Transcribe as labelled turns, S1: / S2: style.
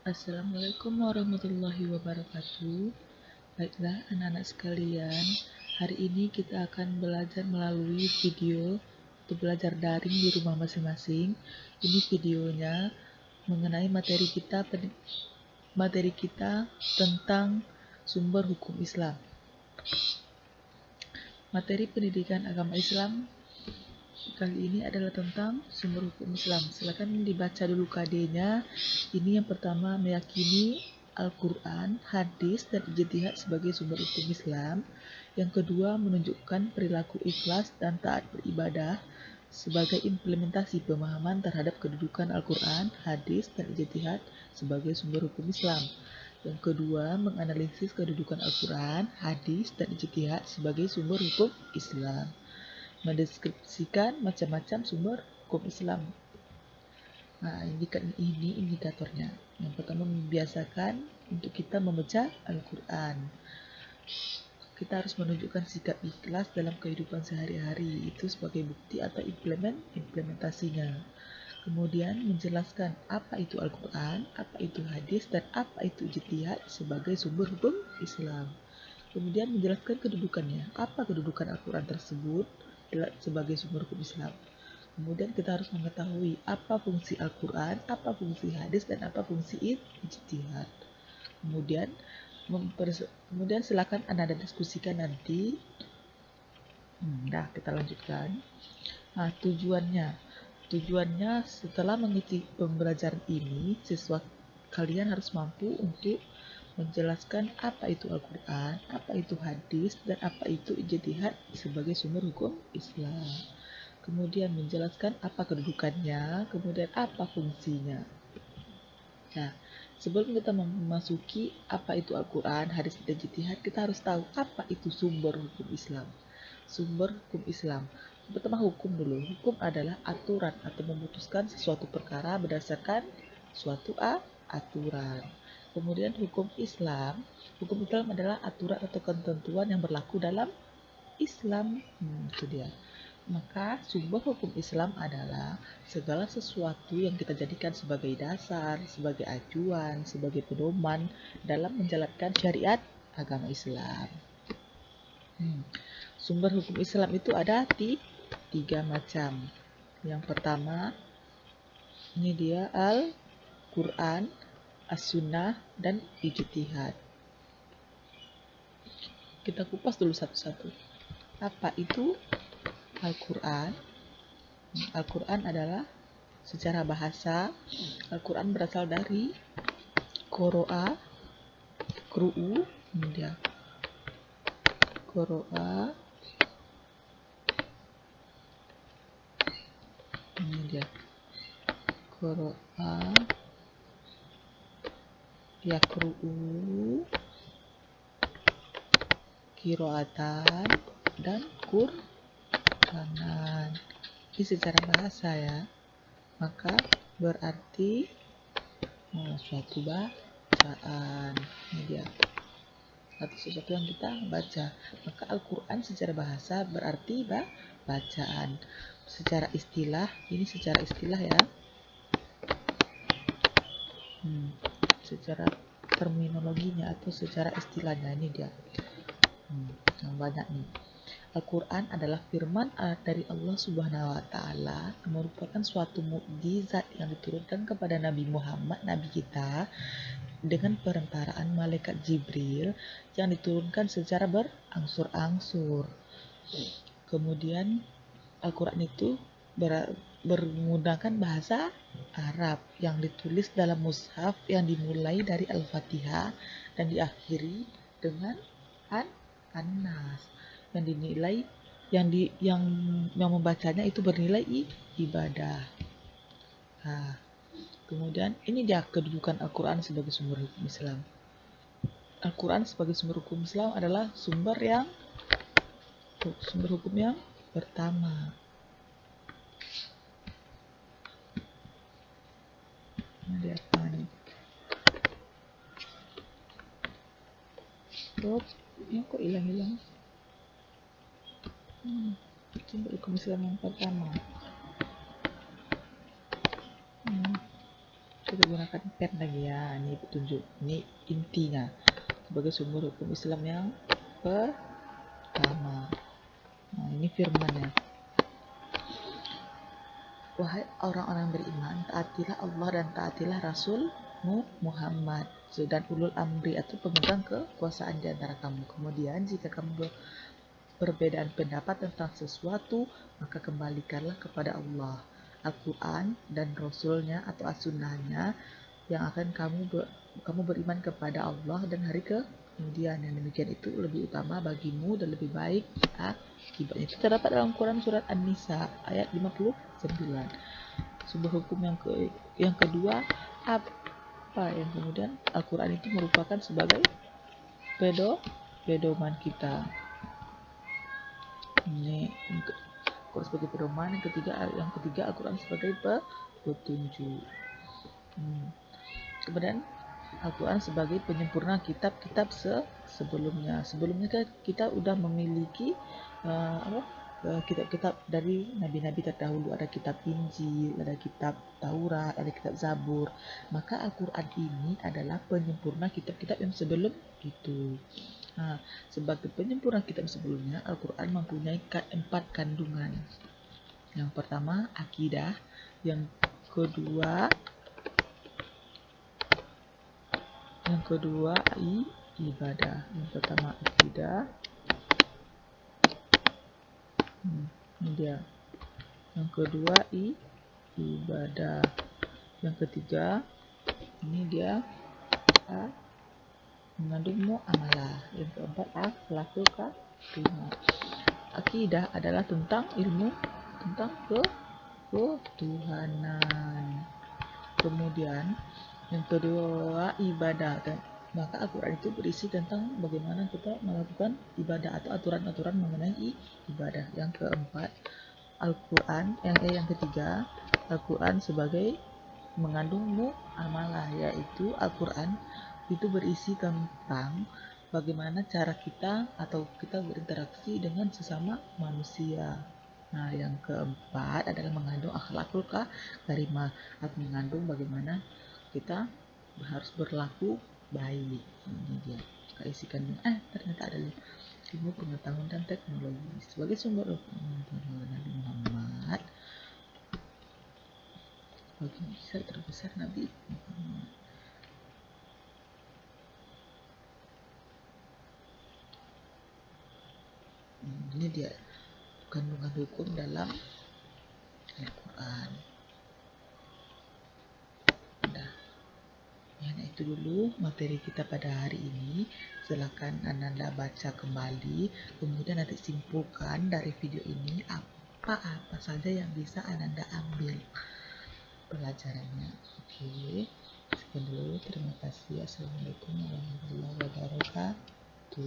S1: Assalamualaikum warahmatullahi wabarakatuh. Baiklah anak-anak sekalian, hari ini kita akan belajar melalui video atau belajar daring di rumah masing-masing. Ini videonya mengenai materi kita tentang sumber hukum Islam. Materi pendidikan agama Islam kali ini adalah tentang sumber hukum Islam. Silakan dibaca dulu KD-nya. Ini yang pertama, meyakini Al-Quran, hadis, dan ijtihad sebagai sumber hukum Islam. Yang kedua, menunjukkan perilaku ikhlas dan taat beribadah sebagai implementasi pemahaman terhadap kedudukan Al-Quran, hadis, dan ijtihad sebagai sumber hukum Islam. Yang kedua, menganalisis kedudukan Al-Quran, hadis, dan ijtihad sebagai sumber hukum Islam. Mendeskripsikan macam-macam sumber hukum Islam. Nah, ini indikatornya. Yang pertama, membiasakan untuk kita membaca Al-Quran. Kita harus menunjukkan sikap ikhlas dalam kehidupan sehari-hari, itu sebagai bukti atau implementasinya. Kemudian menjelaskan apa itu Al-Quran, apa itu hadis, dan apa itu ijtihad sebagai sumber hukum Islam. Kemudian menjelaskan kedudukannya, apa kedudukan Al-Quran tersebut sebagai sumber hukum Islam. Kemudian kita harus mengetahui apa fungsi Al-Quran, apa fungsi hadis, dan apa fungsi ijtihad. Kemudian silakan Anda diskusikan nanti. Nah, kita lanjutkan. Nah, tujuannya setelah mengikuti pembelajaran ini, siswa kalian harus mampu untuk menjelaskan apa itu Al-Quran, apa itu hadis, dan apa itu ijtihad sebagai sumber hukum Islam. Kemudian menjelaskan apa kedudukannya, kemudian apa fungsinya. Nah, sebelum kita memasuki apa itu Al-Quran, hadis, dan ijtihad, kita harus tahu apa itu sumber hukum Islam. Sumber hukum Islam. Pertama, hukum dulu. Hukum adalah aturan atau memutuskan sesuatu perkara berdasarkan suatu aturan. Kemudian hukum Islam adalah aturan atau ketentuan yang berlaku dalam Islam. Itu dia. Maka sumber hukum Islam adalah segala sesuatu yang kita jadikan sebagai dasar, sebagai acuan, sebagai pedoman dalam menjalankan syariat agama Islam. Sumber hukum Islam itu ada tiga macam. Yang pertama, ini dia Al-Quran, As-Sunnah, dan ijtihad. Kita kupas dulu satu-satu. Apa itu Al-Quran? Al-Quran adalah secara bahasa, Al-Quran berasal dari Qoro'a, Qru'u, ini dia. Qoro'a, ini dia. Qoro'a, Yaqru'u, Qira'atan, dan Qur'anan. Ini secara bahasa ya. Maka berarti suatu bacaan. Ini dia. Sesuatu yang kita baca. Maka Al-Quran secara bahasa berarti bacaan. Secara istilah, ini secara istilah ya. Secara terminologinya atau secara istilahnya, ini dia. Yang banyak nih. Al-Quran adalah firman dari Allah Subhanahu wa Ta'ala, merupakan suatu mukjizat yang diturunkan kepada Nabi Muhammad, Nabi kita, dengan perantaraan malaikat Jibril yang diturunkan secara berangsur-angsur. Kemudian Al-Quran itu menggunakan bahasa Arab yang ditulis dalam mushaf yang dimulai dari Al-Fatihah dan diakhiri dengan An-Nas, yang dinilai yang membacanya itu bernilai ibadah. Nah, kemudian ini dia kedudukan Al-Quran sebagai sumber hukum Islam. Al-Quran sebagai sumber hukum Islam adalah sumber hukum yang pertama. Ini dia apa nih? Ini kok hilang-hilang? Sumber hukum Islam yang pertama. kita gunakan pen lagi ya. Ini petunjuk, ini intinya sebagai sumber hukum Islam yang pertama. Nah, ini firman-Nya. Wahai orang-orang beriman, taatilah Allah dan taatilah Rasul-Mu Muhammad dan ulul amri atau pemegang kekuasaan di antara kamu. Kemudian jika kamu perbedaan pendapat tentang sesuatu, maka kembalikanlah kepada Allah, Al-Quran dan Rasulnya atau as-sunnahnya yang akan kamu beriman kepada Allah dan hari kemudian. Yang demikian itu lebih utama bagimu dan lebih baik akibatnya. Itu terdapat dalam Quran surat An-Nisa ayat 59. Sebuah hukum yang kedua apa yang kemudian Al-Quran itu merupakan sebagai pedoman kita. Ini Al-Quran sebagai pedoman. Yang ketiga Al-Quran sebagai petunjuk. Kemudian Al-Quran sebagai penyempurna kitab-kitab sebelumnya. Sebelumnya kan kita udah memiliki kitab-kitab dari nabi-nabi terdahulu. Ada kitab Injil, ada kitab Taurat, ada kitab Zabur. Maka Al-Quran ini adalah penyempurna kitab-kitab yang sebelum itu. Nah, sebagai penyempurna kitab sebelumnya, Al-Quran mempunyai 4 kandungan. Yang pertama akidah, yang kedua ibadah. Yang pertama akidah, ini dia. Yang kedua ibadah. Yang ketiga ini dia mengandung muamalah. Yang keempat akhlakul karimah. Akidah adalah tentang ilmu tentang ketuhanan. Kemudian yang kedua ibadah, maka Al-Quran itu berisi tentang bagaimana kita melakukan ibadah atau aturan-aturan mengenai ibadah. Yang keempat Al-Quran, yang ketiga Al-Quran sebagai mengandung muamalah, yaitu Al-Quran itu berisi tentang bagaimana cara kita berinteraksi dengan sesama manusia. Nah, yang keempat adalah mengandung akhlakul karimah, atau mengandung bagaimana kita harus berlaku baik. Ini dia isi kandung. Ternyata ada ilmu pengetahuan dan teknologi sebagai sumber Nabi Muhammad. Bagi besar terbesar Nabi Muhammad. Ini dia kandungan hukum dalam Al-Quran. Itu dulu materi kita pada hari ini. Silakan Ananda baca kembali, kemudian nanti simpulkan dari video ini apa saja yang bisa Ananda ambil pelajarannya. Oke, sekian dulu. Terima kasih. Assalamualaikum warahmatullahi wabarakatuh.